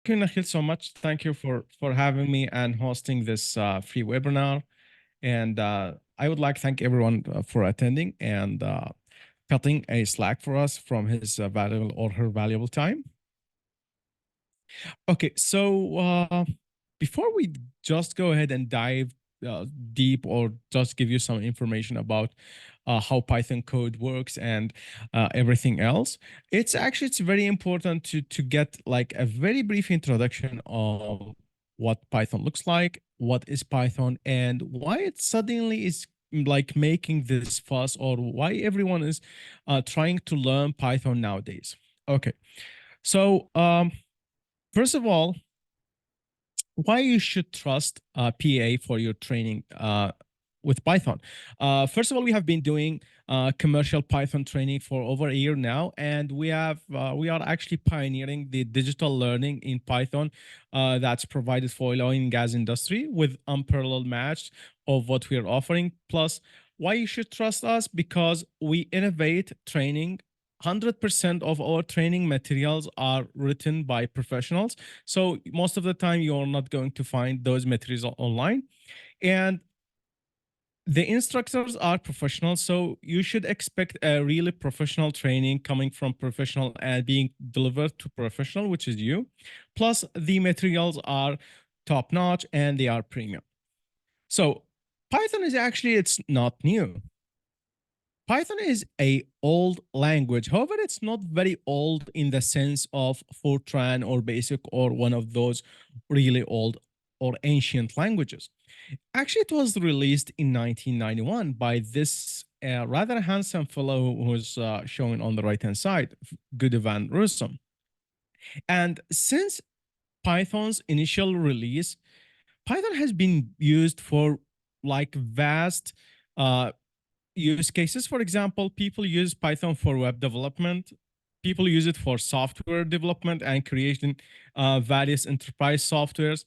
you, Nakhil, so much. Thank you for having me and hosting this free webinar. And I would like to thank everyone for attending and cutting a slack for us from his valuable or her valuable time. Okay, so before we just go ahead and dive deep or just give you some information about how Python code works and everything else, it's very important to get like a very brief introduction of what Python looks like, what is Python, and why it suddenly is like making this fuss, or why everyone is trying to learn Python nowadays. Okay, so first of all, why you should trust PA for your training with Python. First of all, we have been doing commercial Python training for over a year now, and we are actually pioneering the digital learning in Python that's provided for oil and gas industry with unparalleled match of what we are offering. Plus, why you should trust us, because we innovate training. 100% of our training materials are written by professionals. So most of the time, you're not going to find those materials online. And the instructors are professionals, so you should expect a really professional training coming from professional and being delivered to professional, which is you. Plus, the materials are top notch and they are premium. So Python is actually, it's not new. Python is a old language. However, it's not very old in the sense of Fortran or BASIC or one of those really old or ancient languages. Actually, it was released in 1991 by this rather handsome fellow who's shown on the right-hand side, Gude van Rossum. And since Python's initial release, Python has been used for like vast use cases. For example, people use Python for web development. People use it for software development and creating various enterprise softwares.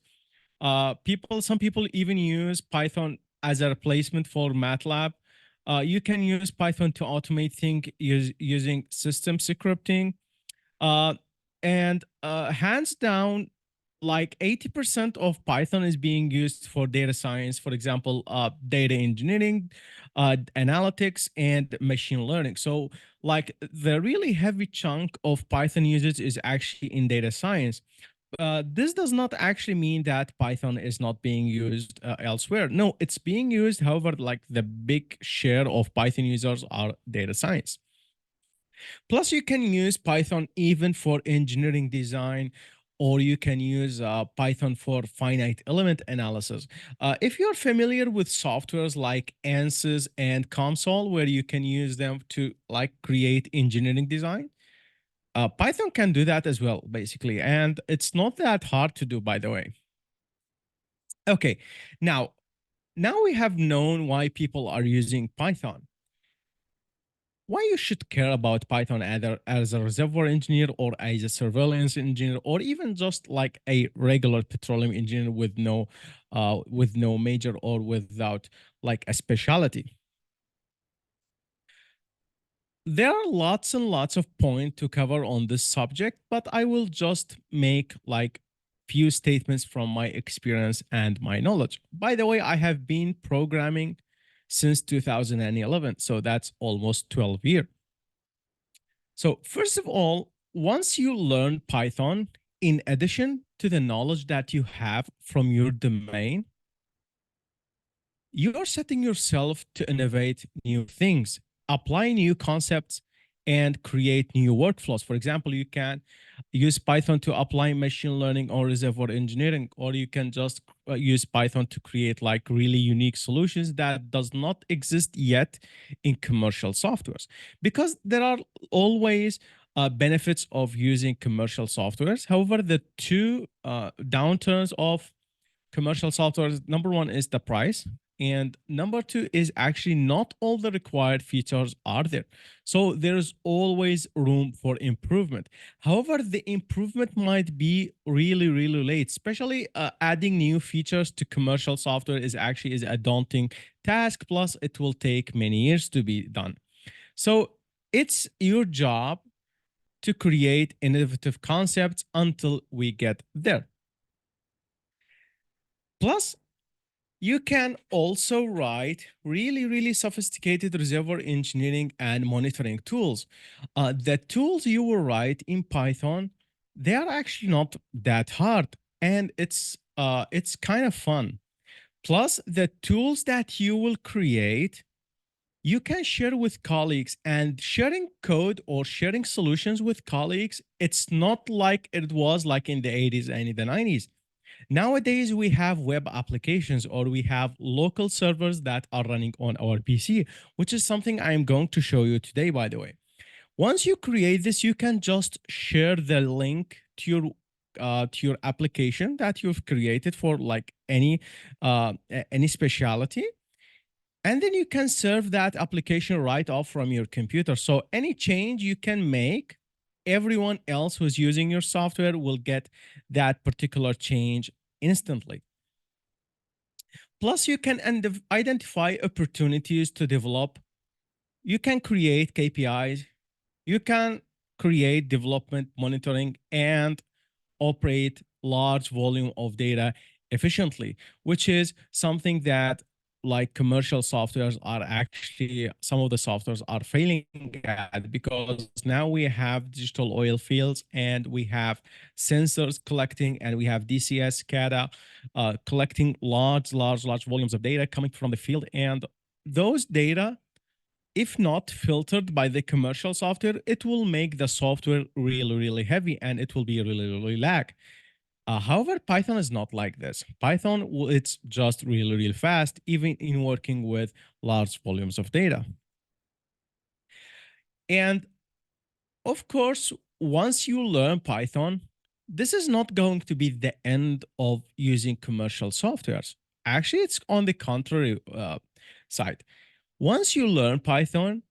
Some people even use Python as a replacement for Matlab. You can use Python to automate things using system scripting. And hands down, like 80% of Python is being used for data science, for example, data engineering, analytics, and machine learning. So like the really heavy chunk of Python usage is actually in data science. This does not actually mean that Python is not being used elsewhere. No, it's being used. However, like the big share of Python users are data science. Plus, you can use Python even for engineering design, or you can use Python for finite element analysis. If you're familiar with softwares like ANSYS and Console, where you can use them to like create engineering design, Python can do that as well, basically. And it's not that hard to do, by the way. Okay, now we have known why people are using Python. Why you should care about Python either as a reservoir engineer or as a surveillance engineer, or even just like a regular petroleum engineer with no major or without like a specialty. There are lots and lots of points to cover on this subject, but I will just make like few statements from my experience and my knowledge. By the way, I have been programming since 2011, so that's almost 12 years. So first of all, once you learn Python, in addition to the knowledge that you have from your domain, you are setting yourself to innovate new things, apply new concepts, and create new workflows. For example, you can use Python to apply machine learning or reservoir engineering, or you can just use Python to create like really unique solutions that does not exist yet in commercial softwares. Because there are always benefits of using commercial softwares. However, the two downturns of commercial software, number one is the price, and number two is actually not all the required features are there. So there's always room for improvement. However, the improvement might be really, really late, especially adding new features to commercial software is a daunting task. Plus, it will take many years to be done. So it's your job to create innovative concepts until we get there. Plus, you can also write really sophisticated reservoir engineering and monitoring tools. The tools you will write in Python, they are actually not that hard, and it's kind of fun. Plus, the tools that you will create, you can share with colleagues, and sharing code or sharing solutions with colleagues, it's not like it was like in the 80s and in the 90s. Nowadays, we have web applications or we have local servers that are running on our PC, which is something I'm going to show you today, by the way. Once you create this, you can just share the link to your application that you've created for like any specialty, and then you can serve that application right off from your computer. So any change you can make, everyone else who's using your software will get that particular change instantly. Plus, you can identify opportunities to develop. You can create KPIs. You can create development monitoring and operate large volume of data efficiently, which is something that like commercial softwares are actually, some of the softwares are failing at, because now we have digital oil fields and we have sensors collecting, and we have DCS SCADA collecting large volumes of data coming from the field. And those data, if not filtered by the commercial software, it will make the software really heavy, and it will be really lag. However, Python is not like this. Python, it's just really fast, even in working with large volumes of data. And of course, once you learn Python, this is not going to be the end of using commercial softwares. Actually, it's on the contrary side. Once you learn Python,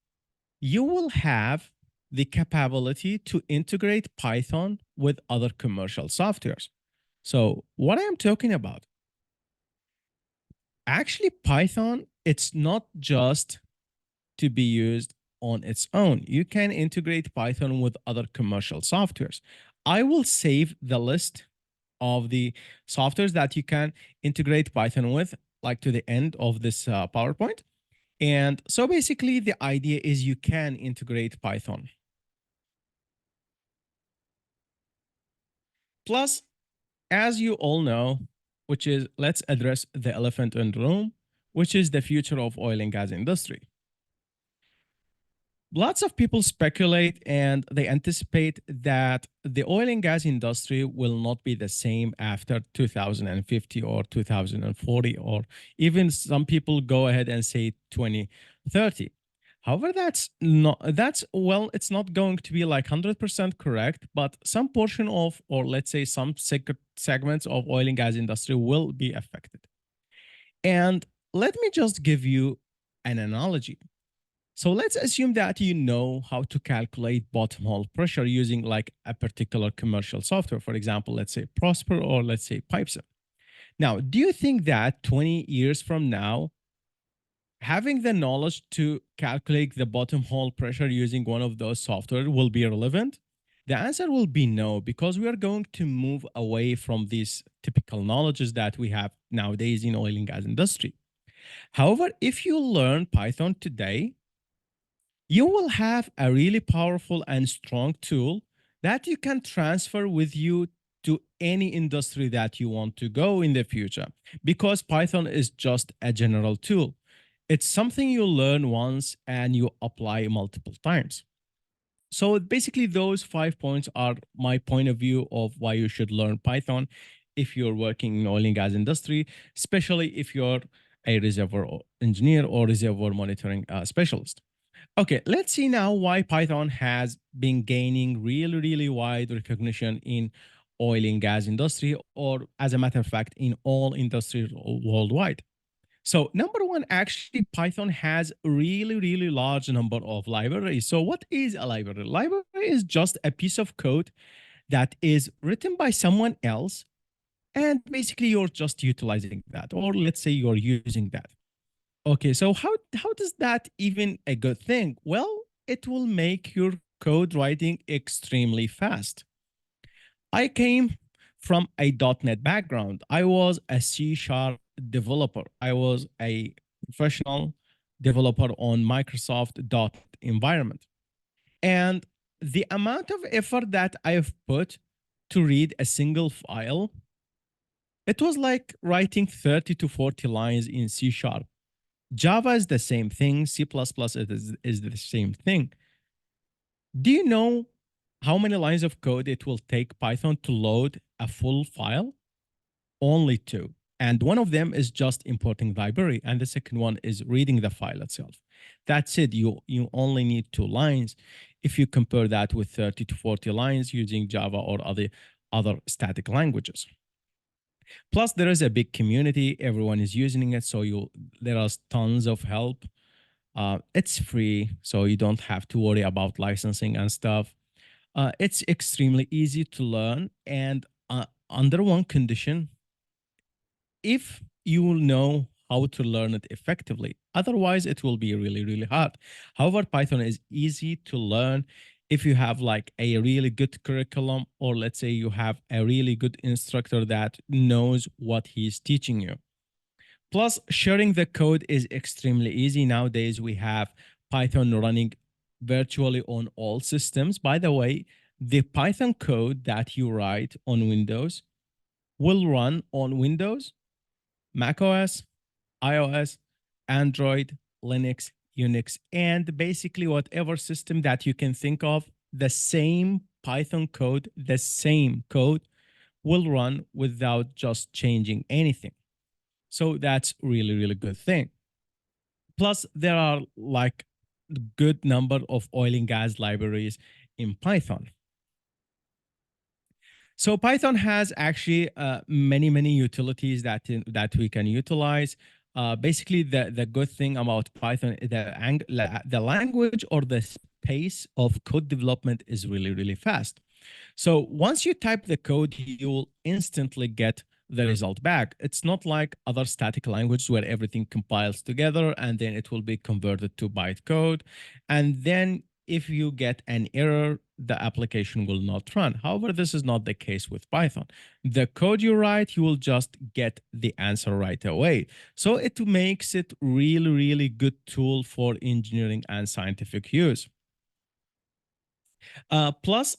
you will have the capability to integrate Python with other commercial softwares. So what I am talking about, actually Python, it's not just to be used on its own. You can integrate Python with other commercial softwares. I will save the list of the softwares that you can integrate Python with, like to the end of this PowerPoint. And so basically the idea is you can integrate Python. Plus, as you all know, which is, let's address the elephant in the room, which is the future of oil and gas industry. Lots of people speculate and they anticipate that the oil and gas industry will not be the same after 2050 or 2040, or even some people go ahead and say 2030. However, well, it's not going to be like 100% correct, but some portion of, or let's say some segments of oil and gas industry will be affected. And let me just give you an analogy. So let's assume that you know how to calculate bottom hole pressure using like a particular commercial software. For example, let's say Prosper, or let's say Pipesen. Now, do you think that 20 years from now, having the knowledge to calculate the bottom hole pressure using one of those software will be relevant? The answer will be no, because we are going to move away from these typical knowledges that we have nowadays in oil and gas industry. However, if you learn Python today, you will have a really powerful and strong tool that you can transfer with you to any industry that you want to go in the future, because Python is just a general tool. It's something you learn once and you apply multiple times. So basically, those 5 points are my point of view of why you should learn Python if you're working in oil and gas industry, especially if you're a reservoir engineer or reservoir monitoring specialist. Okay, let's see now why Python has been gaining really wide recognition in oil and gas industry, or as a matter of fact, in all industries worldwide. So number one, actually, Python has a really large number of libraries. So what is a library? Library is just a piece of code that is written by someone else, and basically you're just utilizing that, or let's say you're using that. Okay, so how does that even a good thing? Well, it will make your code writing extremely fast. I came from a .NET background. I was a C# developer. I was a professional developer on Microsoft environment. And the amount of effort that I've put to read a single file, it was like writing 30 to 40 lines in C#. Java is the same thing. C++ is the same thing. Do you know how many lines of code it will take Python to load a full file? Only two. And one of them is just importing library, and the second one is reading the file itself. That's it. You only need 2 lines. If you compare that with 30 to 40 lines using Java or other static languages. Plus, there is a big community. Everyone is using it, so there are tons of help. It's free, so you don't have to worry about licensing and stuff. It's extremely easy to learn, and under one condition, if you know how to learn it effectively. Otherwise, it will be really, really hard. However, Python is easy to learn if you have like a really good curriculum, or let's say you have a really good instructor that knows what he's teaching you. Plus, sharing the code is extremely easy. Nowadays, we have Python running virtually on all systems. By the way, the Python code that you write on Windows will run on Windows, macOS, iOS, Android, Linux, Unix, and basically whatever system that you can think of, the same Python code, the same code will run without just changing anything. So that's really, really good thing. Plus, there are like good number of oil and gas libraries in Python. So Python has actually many utilities that we can utilize. Basically, the good thing about Python, the language or the pace of code development is really fast. So once you type the code, you will instantly get the result back. It's not like other static languages where everything compiles together and then it will be converted to bytecode. And then if you get an error, the application will not run. However, this is not the case with Python. The code you write, you will just get the answer right away. So it makes it really good tool for engineering and scientific use. Plus,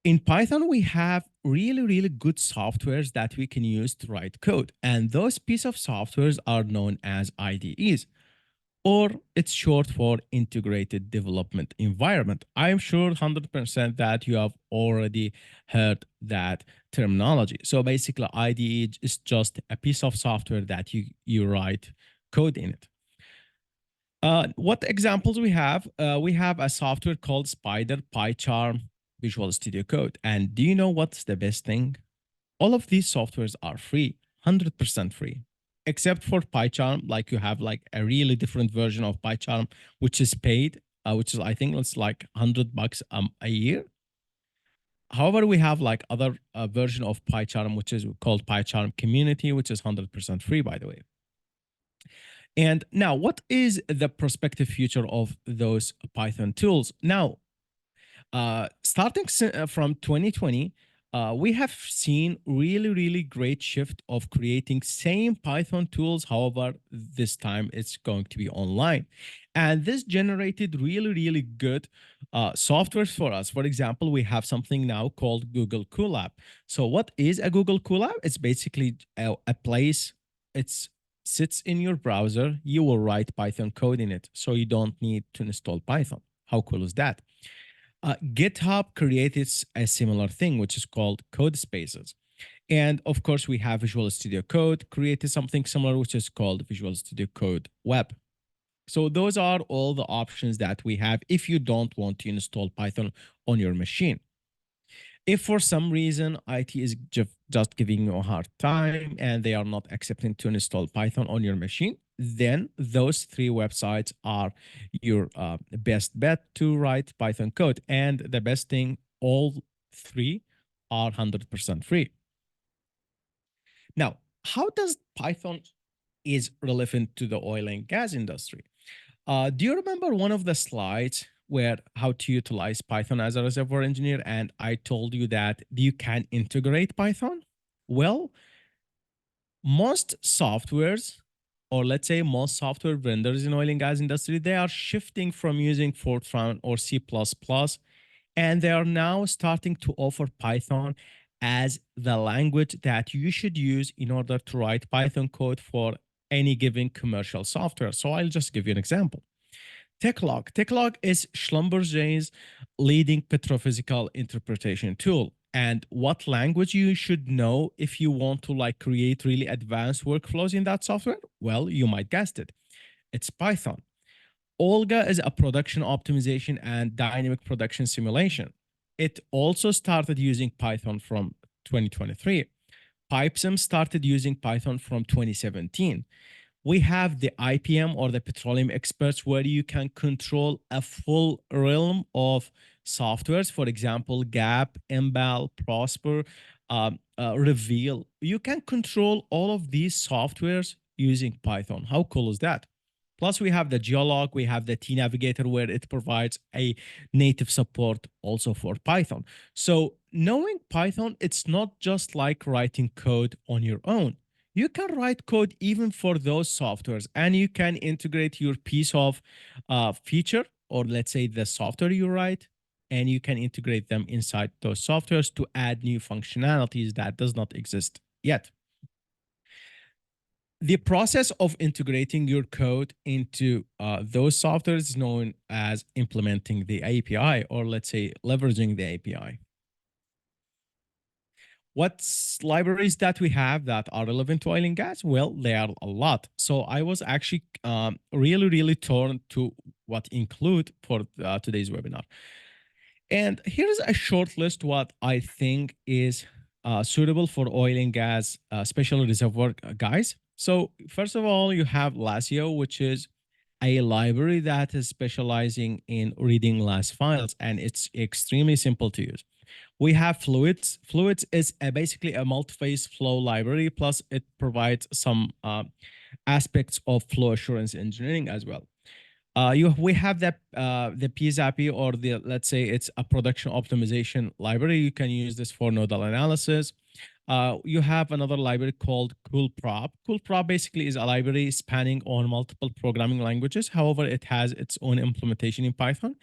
in Python, we have really good softwares that we can use to write code. And those pieces of softwares are known as IDEs, or it's short for Integrated Development Environment. I'm sure 100% that you have already heard that terminology. So basically, IDE is just a piece of software that you write code in it. What examples we have? We have a software called Spider, PyCharm, Visual Studio Code. And do you know what's the best thing? All of these softwares are free, 100% free, except for PyCharm. Like you have like a really different version of PyCharm, which is paid, which is I think it's like $100 a year. However, we have like other version of PyCharm, which is called PyCharm Community, which is 100% free, by the way. And now, what is the prospective future of those Python tools? Now, starting from 2020, we have seen really great shift of creating same Python tools. However, this time it's going to be online. And this generated really good softwares for us. For example, we have something now called Google Colab. So what is a Google Colab? It's basically a place, it's sits in your browser. You will write Python code in it. So you don't need to install Python. How cool is that? GitHub created a similar thing, which is called Code Spaces. And of course, we have Visual Studio Code created something similar, which is called Visual Studio Code Web. So those are all the options that we have if you don't want to install Python on your machine. If for some reason IT is just giving you a hard time and they are not accepting to install Python on your machine, then those 3 websites are your best bet to write Python code. And the best thing, all 3 are 100% free. Now, how does Python is relevant to the oil and gas industry? Do you remember one of the slides where how to utilize Python as a reservoir engineer, and I told you that you can integrate Python. Well, most softwares, or let's say most software vendors in oil and gas industry, they are shifting from using Fortran or C++, and they are now starting to offer Python as the language that you should use in order to write Python code for any given commercial software. So I'll just give you an example. Techlog. Techlog is Schlumberger's leading petrophysical interpretation tool. And what language you should know if you want to like create really advanced workflows in that software? Well, you might guessed it. It's Python. Olga is a production optimization and dynamic production simulation. It also started using Python from 2023. Pipesym started using Python from 2017. We have the IPM or the Petroleum experts, where you can control a full realm of softwares. For example, Gap, Embal, Prosper, Reveal. You can control all of these softwares using Python. How cool is that? Plus, we have the Geolog, we have the T Navigator, where it provides a native support also for Python. So knowing Python, it's not just like writing code on your own. You can write code even for those softwares, and you can integrate your piece of feature, or let's say the software you write, and you can integrate them inside those softwares to add new functionalities that does not exist yet. The process of integrating your code into those softwares is known as implementing the API, or let's say leveraging the API. What's libraries that we have that are relevant to oil and gas? Well, there are a lot. So I was actually really torn to what include for today's webinar. And here's a short list what I think is suitable for oil and gas, special reservoir guys. So first of all, you have Lasio, which is a library that is specializing in reading LAS files, and it's extremely simple to use. We have Fluids. Fluids is basically a multi-phase flow library, plus it provides some aspects of flow assurance engineering as well. We have the PZAPI, or the, let's say it's a production optimization library. You can use this for nodal analysis. You have another library called CoolProp. CoolProp basically is a library spanning on multiple programming languages. However, it has its own implementation in Python.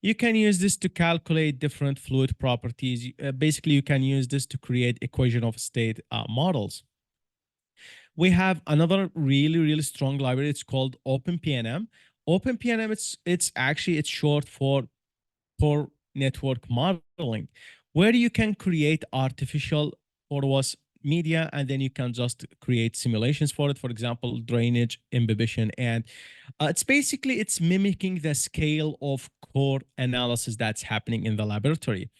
You can use this to calculate different fluid properties. Basically, you can use this to create equation of state models. We have another really strong library. It's called OpenPNM. OpenPNM, it's short for Core Network Modeling, where you can create artificial porous media, and then you can just create simulations for it. For example, drainage, imbibition, and it's mimicking the scale of core analysis that's happening in the laboratory.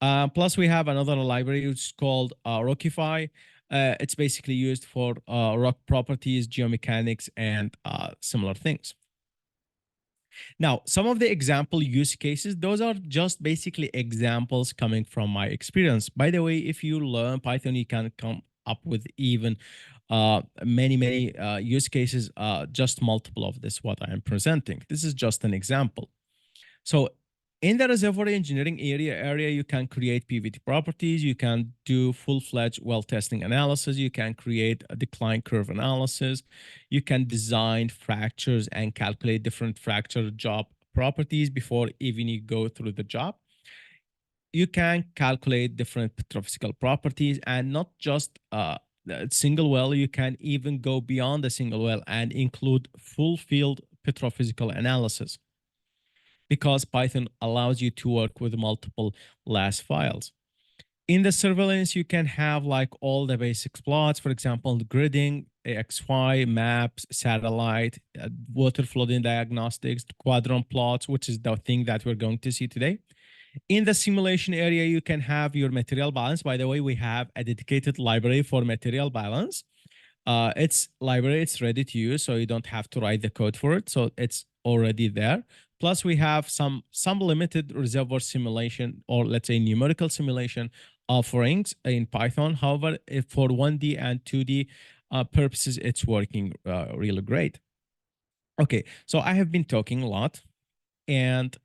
Plus, we have another library which is called Rockify. It's basically used for rock properties, geomechanics, and similar things. Now, some of the example use cases, those are just basically examples coming from my experience. By the way, if you learn Python, you can come up with even many use cases, just multiple of this, what I am presenting. This is just an example. So in the reservoir engineering area, you can create PVT properties, you can do full-fledged well testing analysis, you can create a decline curve analysis, you can design fractures and calculate different fracture job properties before even you go through the job. You can calculate different petrophysical properties, and not just single well, you can even go beyond the single well and include full field petrophysical analysis, because Python allows you to work with multiple LAS files. In the surveillance, you can have like all the basic plots, for example, gridding, XY, maps, satellite, water flooding diagnostics, quadrant plots, which is the thing that we're going to see today. In the simulation area, you can have your material balance. By the way, we have a dedicated library for material balance. It's library, it's ready to use, so you don't have to write the code for it. So it's already there. Plus, we have some limited reservoir simulation, or let's say numerical simulation offerings in Python. However, if for 1D and 2D purposes, it's working really great. Okay, so I have been talking a lot, and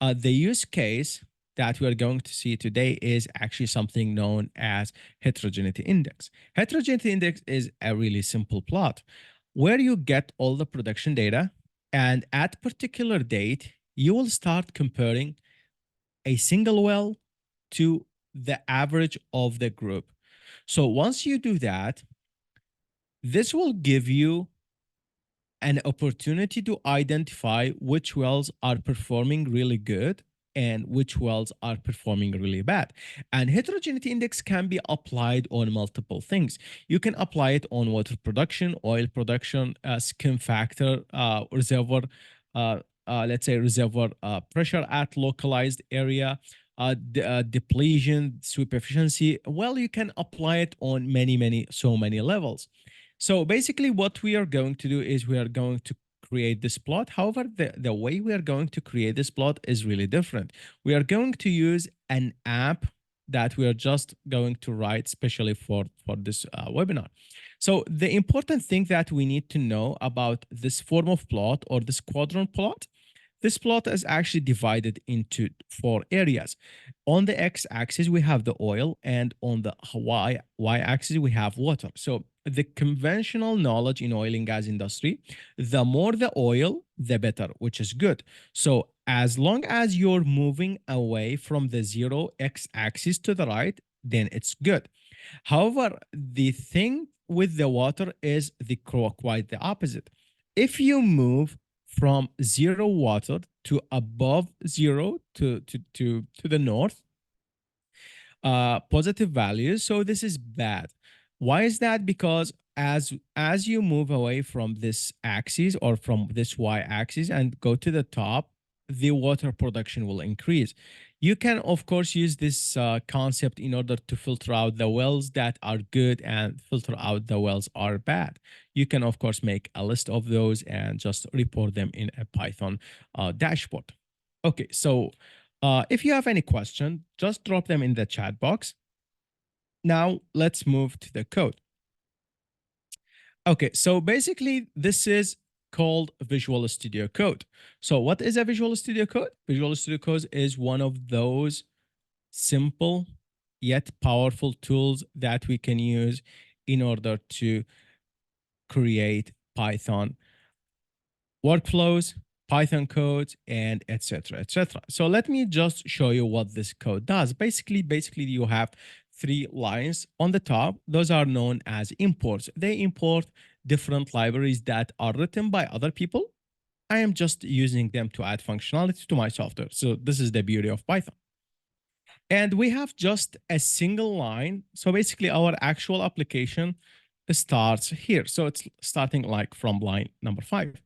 The use case that we are going to see today is actually something known as heterogeneity index. Heterogeneity index is a really simple plot where you get all the production data, and at particular date, you will start comparing a single well to the average of the group. So once you do that, this will give you an opportunity to identify which wells are performing really good and which wells are performing really bad. And heterogeneity index can be applied on multiple things. You can apply it on water production, oil production, skim factor, reservoir, let's say reservoir pressure at localized area, depletion, sweep efficiency. Well, you can apply it on so many levels. So basically what we are going to do is we are going to create this plot. However, the way we are going to create this plot is really different. We are going to use an app that we are just going to write specially for this webinar. So the important thing that we need to know about this form of plot or this quadrant plot, this plot is actually divided into 4 areas. On the x-axis, we have the oil, and on the y-axis, we have water. So the conventional knowledge in oil and gas industry, the more the oil, the better, which is good. So as long as you're moving away from the 0 x-axis to the right, then it's good. However, the thing with the water is quite the opposite. If you move from 0 water to above 0 to the north, positive values. So this is bad. Why is that? Because as you move away from this axis or from this y-axis and go to the top, the water production will increase. You can, of course, use this concept in order to filter out the wells that are good and filter out the wells are bad. You can, of course, make a list of those and just report them in a Python dashboard. Okay, so if you have any question, just drop them in the chat box. Now let's move to the code. Okay, so basically this is called Visual Studio Code. So what is a Visual Studio Code? Visual Studio Code is one of those simple yet powerful tools that we can use in order to create Python workflows, Python codes, and etc. etc. So let me just show you what this code does. Basically you have 3 lines on the top. Those are known as imports. They import different libraries that are written by other people. I am just using them to add functionality to my software. So this is the beauty of Python. And we have just a single line. So basically our actual application starts here. So it's starting like from line number 5.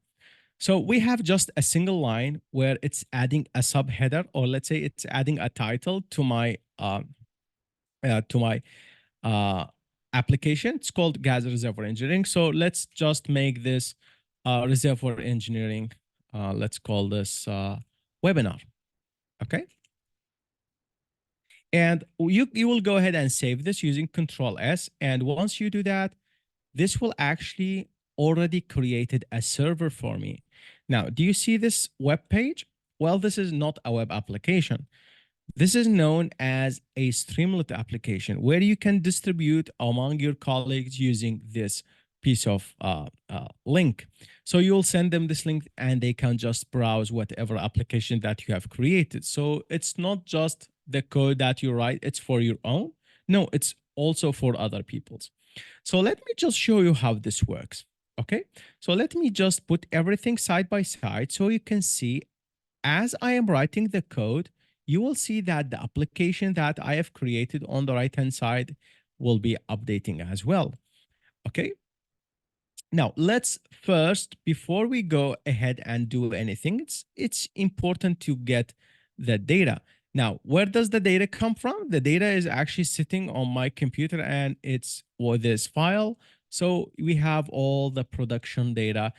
So we have just a single line where it's adding a subheader, or let's say it's adding a title to my application. It's called Gas Reservoir Engineering. So let's just make this reservoir engineering. Let's call this webinar. Okay. And you will go ahead and save this using Control S. And once you do that, this will actually already created a server for me. Now, do you see this web page? Well, this is not a web application. This is known as a Streamlit application where you can distribute among your colleagues using this piece of link. So you'll send them this link and they can just browse whatever application that you have created. So it's not just the code that you write, it's for your own. No, it's also for other people's. So let me just show you how this works. Okay, so let me just put everything side by side so you can see as I am writing the code, you will see that the application that I have created on the right-hand side will be updating as well. Okay. Now, let's first, before we go ahead and do anything, it's important to get the data. Now, where does the data come from? The data is actually sitting on my computer and it's with this file. So we have all the production data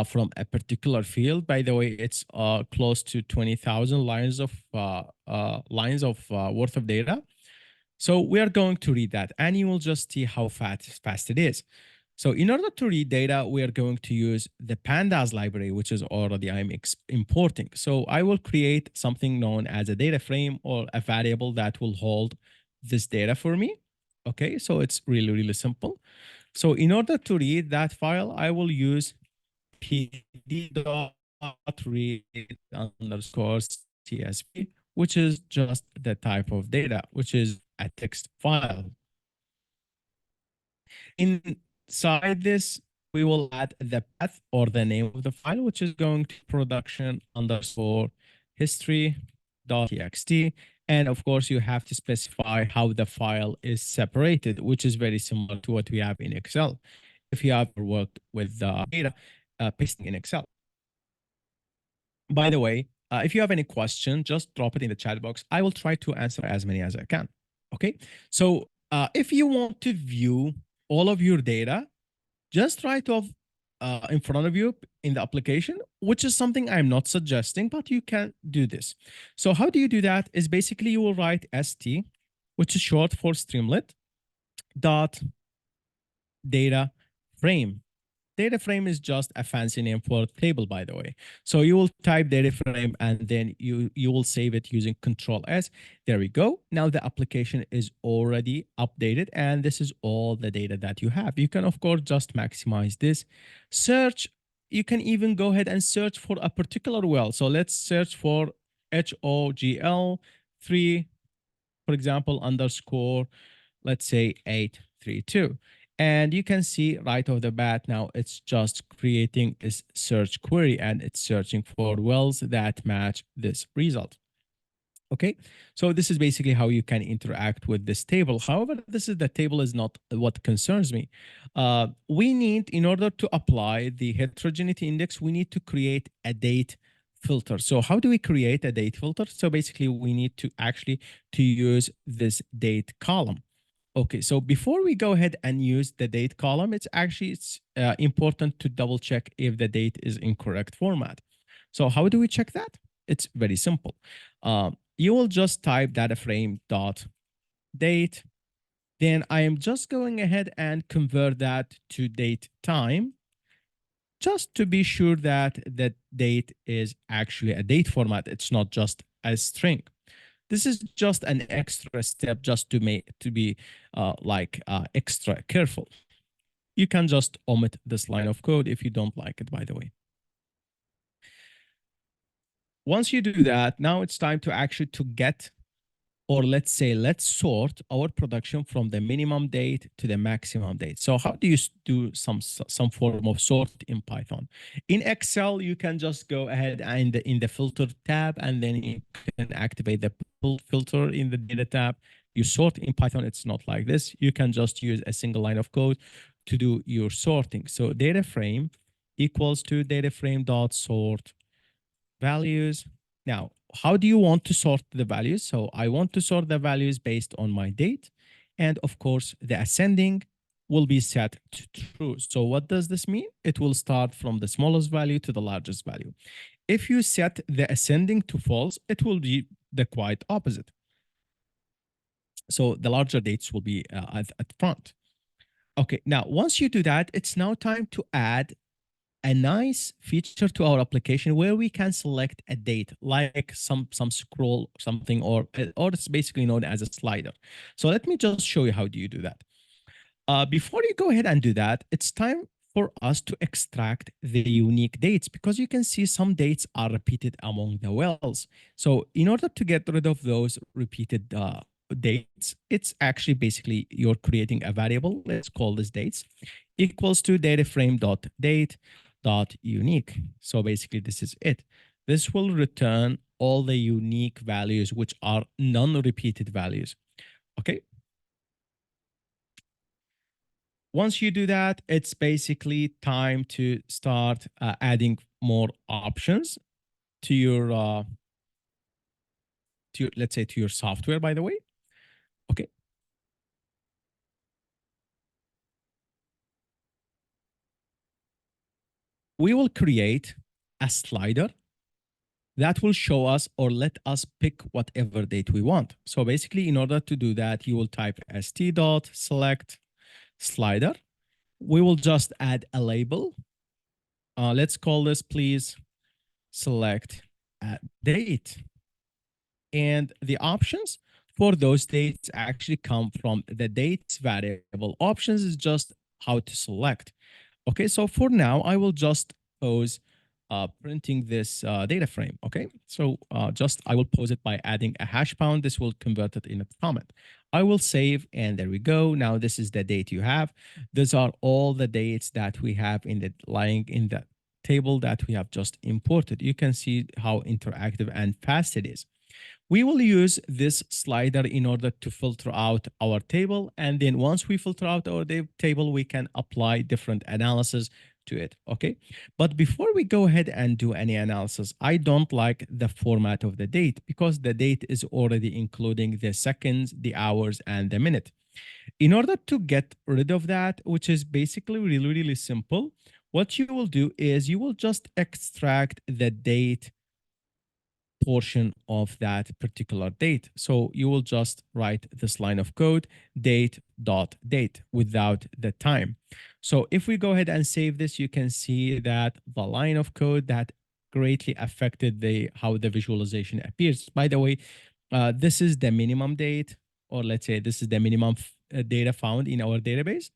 from a particular field. By the way, it's close to 20,000 lines of worth of data. So we are going to read that and you will just see how fast it is. So in order to read data, we are going to use the Pandas library, which is already I'm importing. So I will create something known as a data frame or a variable that will hold this data for me. Okay, so it's really, really simple. So in order to read that file, I will use pd.read_csv, which is just the type of data, which is a text file. Inside this, we will add the path or the name of the file, which is going to production_history.txt. And of course, you have to specify how the file is separated, which is very similar to what we have in Excel. If you have worked with the data pasting in Excel. By the way, if you have any question, just drop it in the chat box. I will try to answer as many as I can. Okay. So if you want to view all of your data, just write off in front of you in the application, which is something I'm not suggesting, but you can do this. So how do you do that? Is basically you will write st, which is short for Streamlit, dot data frame. Data frame is just a fancy name for table, by the way. So you will type data frame and then you will save it using Control S. There we go. Now the application is already updated and this is all the data that you have. You can, of course, just maximize this. Search, you can even go ahead and search for a particular well. So let's search for HOGL3, for example, underscore, let's say 832. And you can see right off the bat now it's just creating this search query and it's searching for wells that match this result. Okay, so this is basically how you can interact with this table. However, the table is not what concerns me. We need, in order to apply the heterogeneity index, we need to create a date filter. So how do we create a date filter? So basically we need to actually use this date column. Okay, so before we go ahead and use the date column, it's important to double check if the date is in correct format. So how do we check that? It's very simple. You will just type data frame dot date. Then I am just going ahead and convert that to date time, just to be sure that the date is actually a date format. It's not just a string. This is just an extra step just to be extra careful. You can just omit this line of code if you don't like it, by the way. Once you do that, now it's time to actually get, or let's sort our production from the minimum date to the maximum date. So how do you do some form of sort in Python? In Excel, you can just go ahead and in the filter tab, and then you can activate the filter in the data tab. You sort in Python, it's not like this. You can just use a single line of code to do your sorting. So data frame equals to data frame dot sort values. Now, how do you want to sort the values? So I want to sort the values based on my date. And of course, the ascending will be set to true. So what does this mean? It will start from the smallest value to the largest value. If you set the ascending to false, it will be the quite opposite. So the larger dates will be at front. Okay, now once you do that, it's now time to add a nice feature to our application where we can select a date, like some scroll something, or it's basically known as a slider. So let me just show you how do you do that. Before you go ahead and do that, it's time for us to extract the unique dates, because you can see some dates are repeated among the wells. So in order to get rid of those repeated dates, it's actually basically you're creating a variable. Let's call this dates equals to data frame dot date dot unique. So basically this is it. This will return all the unique values, which are non-repeated values. Okay. Once you do that, it's basically time to start adding more options to your, let's say to your software, by the way. Okay. We will create a slider that will show us or let us pick whatever date we want. So basically, in order to do that, you will type st.select slider, we will just add a label. Let's call this, please select date. And the options for those dates actually come from the dates variable. Options is just how to select. Okay, so for now, I will just pose printing this data frame. Okay, so just I will pose it by adding a hash pound. This will convert it in a comment. I will save, and there we go. Now this is the date you have. These are all the dates that we have in the lying in the table that we have just imported. You can see how interactive and fast it is. We will use this slider in order to filter out our table. And then once we filter out our table, we can apply different analysis to it. Okay. But before we go ahead and do any analysis, I don't like the format of the date because the date is already including the seconds, the hours, and the minute. In order to get rid of that, which is basically really, really simple, what you will do is you will just extract the date portion of that particular date. So you will just write this line of code, date.date without the time. So if we go ahead and save this, you can see that the line of code that greatly affected how the visualization appears. By the way, this is the minimum date, or let's say this is the minimum data found in our database.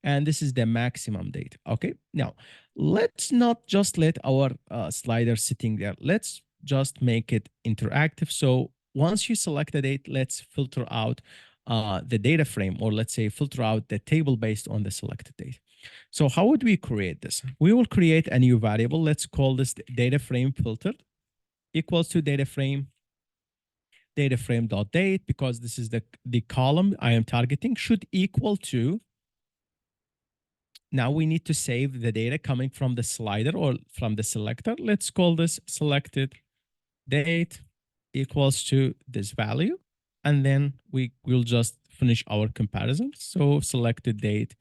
And this is the maximum date. Okay. Now, let's not just let our slider sitting there. Let's just make it interactive. So once you select the date, let's filter out the data frame, or let's say filter out the table based on the selected date. So how would we create this? We will create a new variable. Let's call this data frame filtered equals to data frame.date, because this is the column I am targeting, should equal to. Now we need to save the data coming from the slider or from the selector. Let's call this selected date equals to this value. And then we will just finish our comparison. So selected date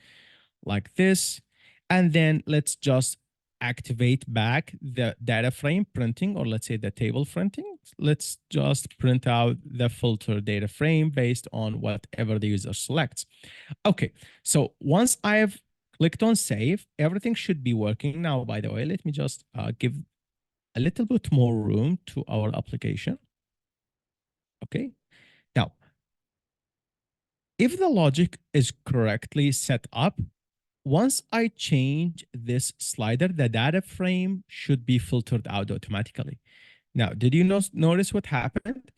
like this. And then let's just activate back the data frame printing, or let's say the table printing. Let's just print out the filter data frame based on whatever the user selects. Okay, so once I have clicked on save, everything should be working now. By the way, let me just give a little bit more room to our application. Okay. Now, if the logic is correctly set up, once I change this slider, the data frame should be filtered out automatically. Now, did you notice what happened?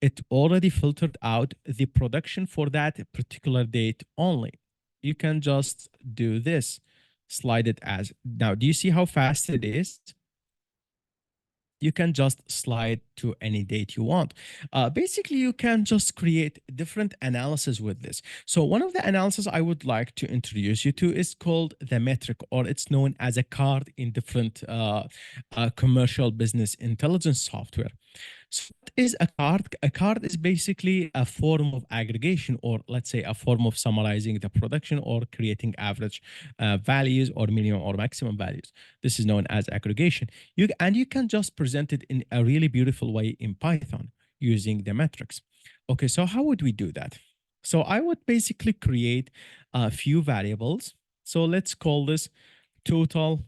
It already filtered out the production for that particular date only. You can just do this, slide it as. Now, do you see how fast it is? You can just slide to any date you want. Basically, you can just create different analysis with this. So one of the analysis I would like to introduce you to is called the metric, or it's known as a card in different commercial business intelligence software. So what is a card? A card is basically a form of aggregation, or let's say a form of summarizing the production or creating average values or minimum or maximum values. This is known as aggregation. You can just present it in a really beautiful way in Python using the metrics. Okay, so how would we do that? So I would basically create a few variables. So let's call this total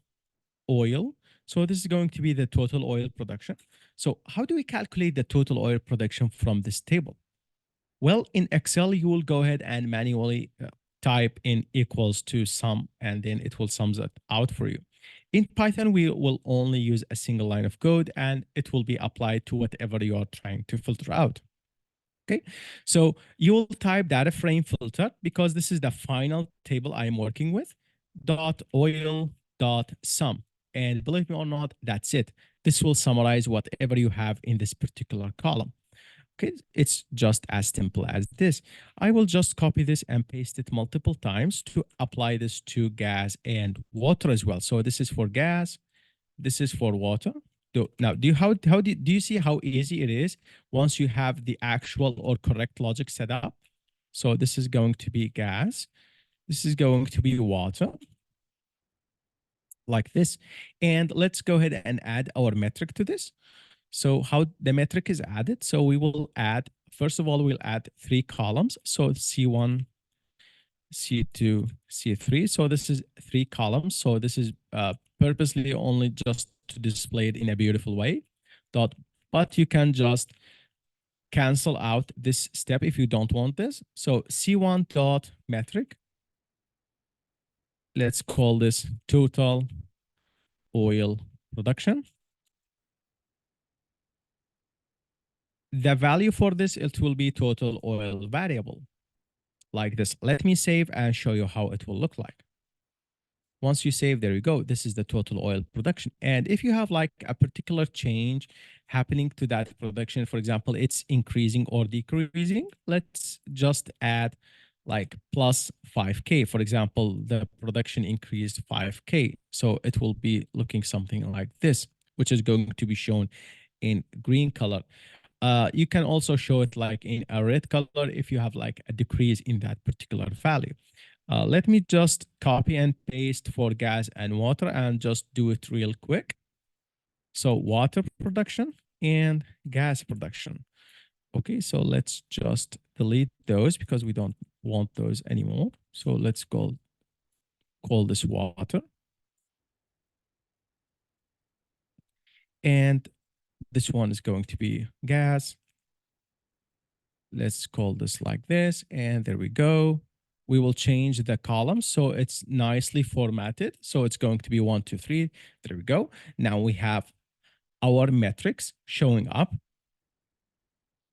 oil. So this is going to be the total oil production. So how do we calculate the total oil production from this table? Well, in Excel, you will go ahead and manually type in equals to sum, and then it will sums it out for you. In Python, we will only use a single line of code, and it will be applied to whatever you are trying to filter out. Okay, so you will type data frame filter, because this is the final table I am working with, .oil.sum. And believe me or not, that's it. This will summarize whatever you have in this particular column. Okay, it's just as simple as this. I will just copy this and paste it multiple times to apply this to gas and water as well. So this is for gas, this is for water. Now, do you see how easy it is once you have the actual or correct logic set up? So this is going to be gas, this is going to be water, like this. And let's go ahead and add our metric to this. So how the metric is added. So we will add, first of all, we'll add 3 columns. So C1, C2, C3. So this is 3 columns. So this is purposely only just to display it in a beautiful way. But you can just cancel out this step if you don't want this. So C1 dot metric. Let's call this total oil production. The value for this, it will be total oil variable like this. Let me save and show you how it will look like. Once you save, there you go. This is the total oil production. And if you have like a particular change happening to that production, for example, it's increasing or decreasing, let's just add like plus 5K. For example, the production increased 5K. So it will be looking something like this, which is going to be shown in green color. You can also show it like in a red color if you have like a decrease in that particular value. Let me just copy and paste for gas and water and just do it real quick. So water production and gas production. Okay, so let's just delete those because we don't want those anymore. So let's call this water. And this one is going to be gas. Let's call this like this. And there we go. We will change the columns so it's nicely formatted. So it's going to be 1, 2, 3. There we go. Now we have our metrics showing up.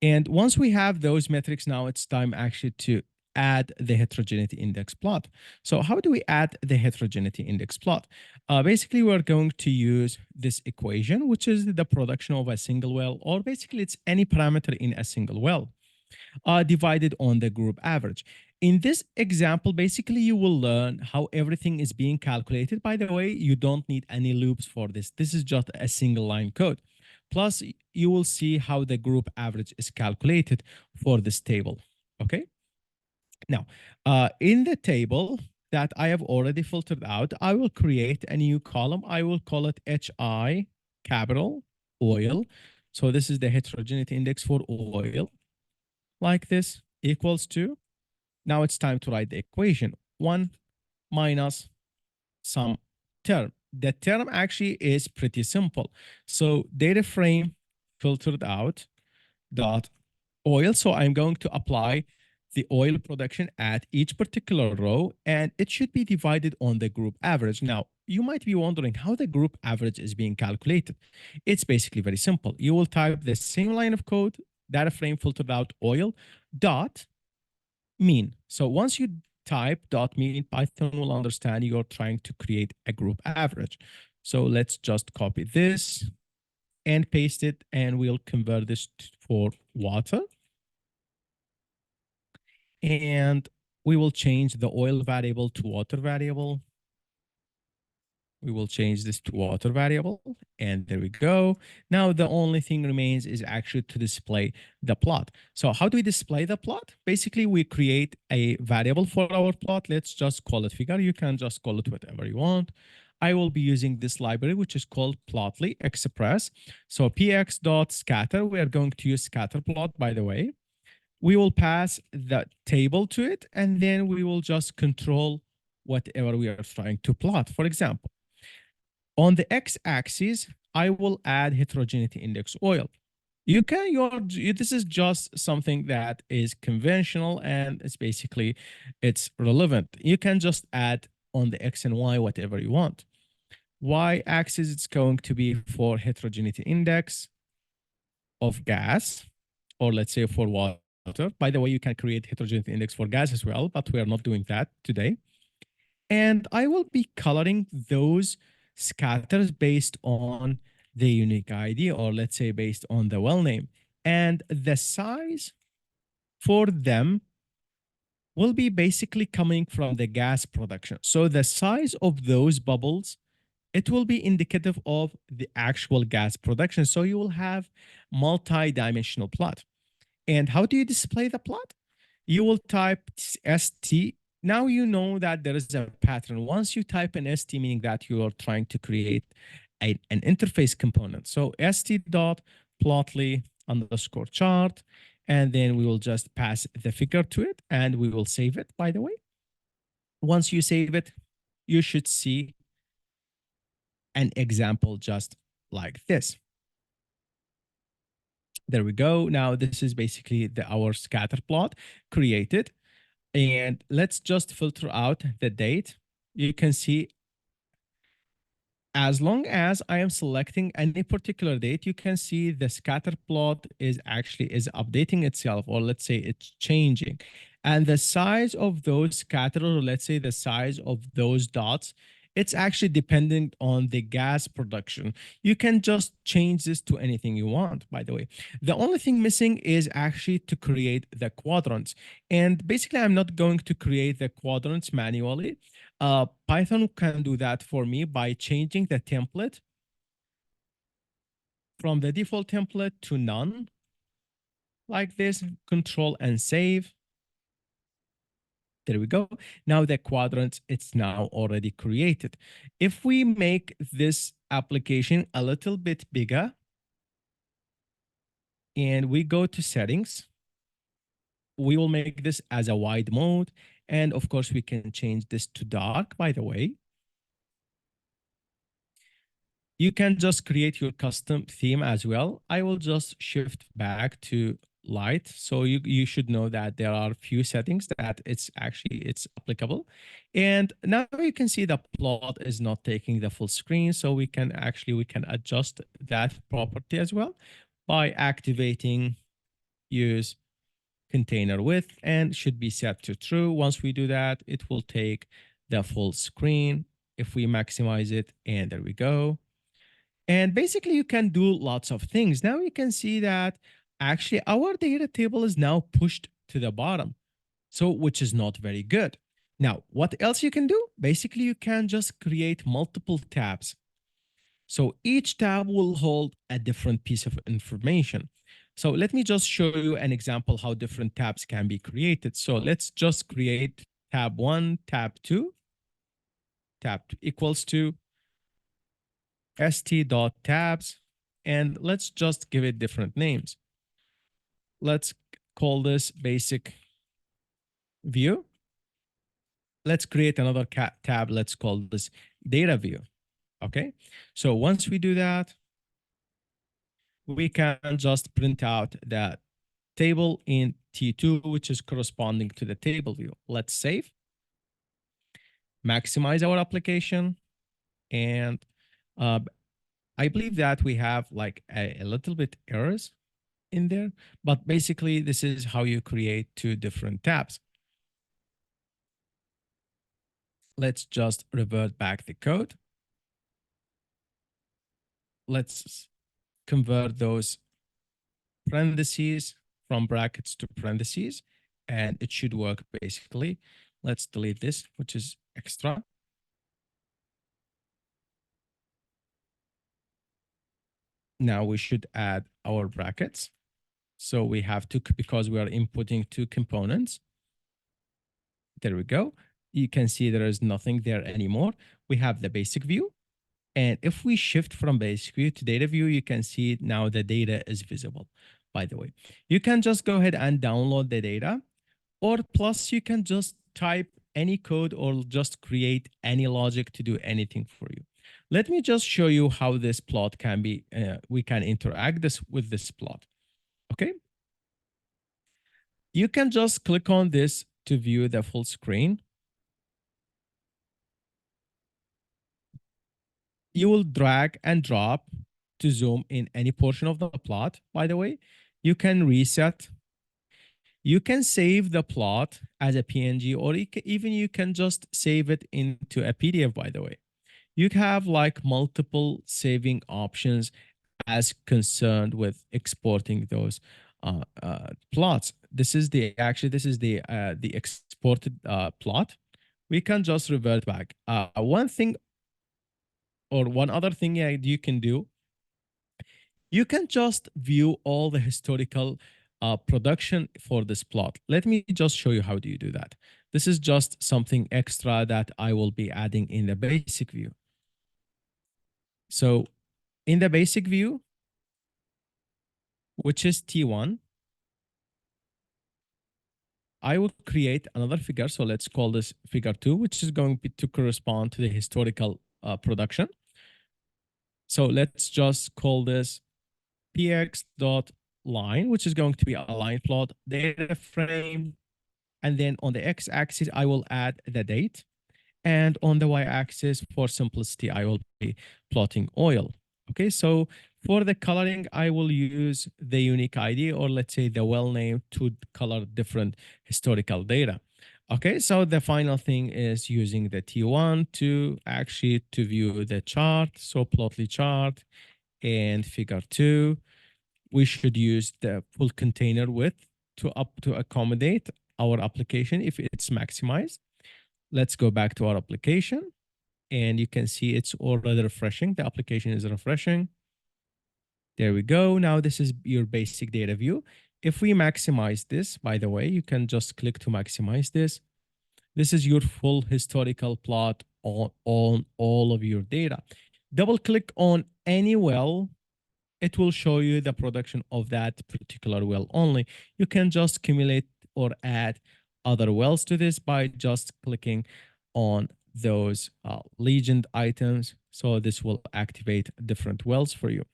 And once we have those metrics, now it's time actually to add the heterogeneity index plot. So how do we add the heterogeneity index plot? Basically, we're going to use this equation, which is the production of a single well, or basically it's any parameter in a single well. Divided on the group average. In this example, basically, you will learn how everything is being calculated. By the way, you don't need any loops for this. This is just a single line code. Plus, you will see how the group average is calculated for this table. Okay. Now, in the table that I have already filtered out, I will create a new column. I will call it HI capital oil. So this is the heterogeneity index for oil. Like this equals to, now it's time to write the equation, 1 minus some term. The term actually is pretty simple. So data frame filtered out dot oil. So I'm going to apply the oil production at each particular row, and it should be divided on the group average. Now, you might be wondering how the group average is being calculated. It's basically very simple. You will type the same line of code, data frame filtered out oil dot mean. So once you type dot mean, Python will understand you're trying to create a group average. So let's just copy this and paste it, and we'll convert this for water. And we will change the oil variable to water variable. We will change this to water variable, and there we go. Now the only thing remains is actually to display the plot. So how do we display the plot? Basically, we create a variable for our plot. Let's just call it figure. You can just call it whatever you want. I will be using this library, which is called Plotly Express. So px.scatter, we are going to use scatter plot, by the way. We will pass the table to it, and then we will just control whatever we are trying to plot. For example, on the x-axis, I will add heterogeneity index oil. You can, this is just something that is conventional, and it's relevant. You can just add on the x and y whatever you want. Y-axis, it's going to be for heterogeneity index of gas, or let's say for water. By the way, you can create heterogeneity index for gas as well, but we are not doing that today. And I will be coloring those scatters based on the unique ID, or let's say based on the well name. And the size for them will be basically coming from the gas production. So the size of those bubbles, it will be indicative of the actual gas production. So you will have multi-dimensional plot. And how do you display the plot? You will type ST. Now you know that there is a pattern. Once you type an ST, meaning that you are trying to create an interface component. So st.plotly underscore chart, and then we will just pass the figure to it, and we will save it, by the way. Once you save it, you should see an example just like this. There we go. Now this is basically our scatter plot created. And let's just filter out the date. You can see as long as I am selecting any particular date, you can see the scatter plot is updating itself, or let's say it's changing. And the size of those scatter, or let's say the size of those dots, it's actually dependent on the gas production. You can just change this to anything you want, by the way. The only thing missing is actually to create the quadrants. And basically, I'm not going to create the quadrants manually. Python can do that for me by changing the template from the default template to none, like this, control and save. There we go. Now the quadrants, it's now already created. If we make this application a little bit bigger and we go to settings, we will make this as a wide mode. And of course, we can change this to dark, by the way. You can just create your custom theme as well. I will just shift back to light. So you should know that there are a few settings that it's applicable. And now you can see the plot is not taking the full screen. So we can adjust that property as well by activating use container width, and should be set to true. Once we do that, it will take the full screen. If we maximize it, and there we go. And basically, you can do lots of things. Now you can see that actually our data table is now pushed to the bottom, so which is not very good. Now, what else you can do? Basically, you can just create multiple tabs. So each tab will hold a different piece of information. So let me just show you an example how different tabs can be created. So let's just create tab 1, tab 2. Tab 2 equals to st.tabs, and let's just give it different names. Let's call this basic view. Let's create another tab. Let's call this data view. Okay. So once we do that, we can just print out that table in T2, which is corresponding to the table view. Let's save, maximize our application. And I believe that we have like a little bit errors in there, but basically this is how you create two different tabs. Let's just revert back the code. Let's convert those parentheses from brackets to parentheses, and it should work basically. Let's delete this, which is extra. Now we should add our brackets. So we have to, because we are inputting two components. There we go. You can see there is nothing there anymore. We have the basic view. And if we shift from basic view to data view, you can see now the data is visible, by the way. You can just go ahead and download the data, or plus you can just type any code or just create any logic to do anything for you. Let me just show you how this plot can be, we can interact with this plot. Okay. You can just click on this to view the full screen. You will drag and drop to zoom in any portion of the plot. By the way, you can reset. You can save the plot as a PNG, or even you can just save it into a PDF, by the way. You have like multiple saving options as concerned with exporting those plots. This is the exported plot. We can just revert back. One thing or one other thing you can do, you can just view all the historical production for this plot. Let me just show you how do you do that. This is just something extra that I will be adding in the basic view. So in the basic view, which is T1, I will create another figure. So let's call this figure 2, which is going to correspond to the historical production. So let's just call this px dot line, which is going to be a line plot data frame. And then on the x-axis, I will add the date. And on the y-axis, for simplicity, I will be plotting oil. Okay, so for the coloring, I will use the unique ID, or let's say the well name, to color different historical data. Okay, so the final thing is using the T1 to actually to view the chart. So Plotly chart and figure 2, we should use the full container width to accommodate our application if it's maximized. Let's go back to our application, and you can see it's already refreshing. The application is refreshing. There we go. Now this is your basic data view. If we maximize this, by the way, you can just click to maximize this. This is your full historical plot on all of your data. Double click on any well, it will show you the production of that particular well only. You can just accumulate or add other wells to this by just clicking on those legend items. So this will activate different wells for you.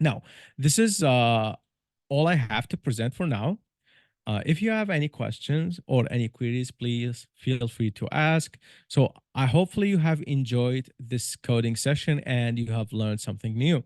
Now, this is all I have to present for now. If you have any questions or any queries, please feel free to ask. So I hopefully you have enjoyed this coding session and you have learned something new.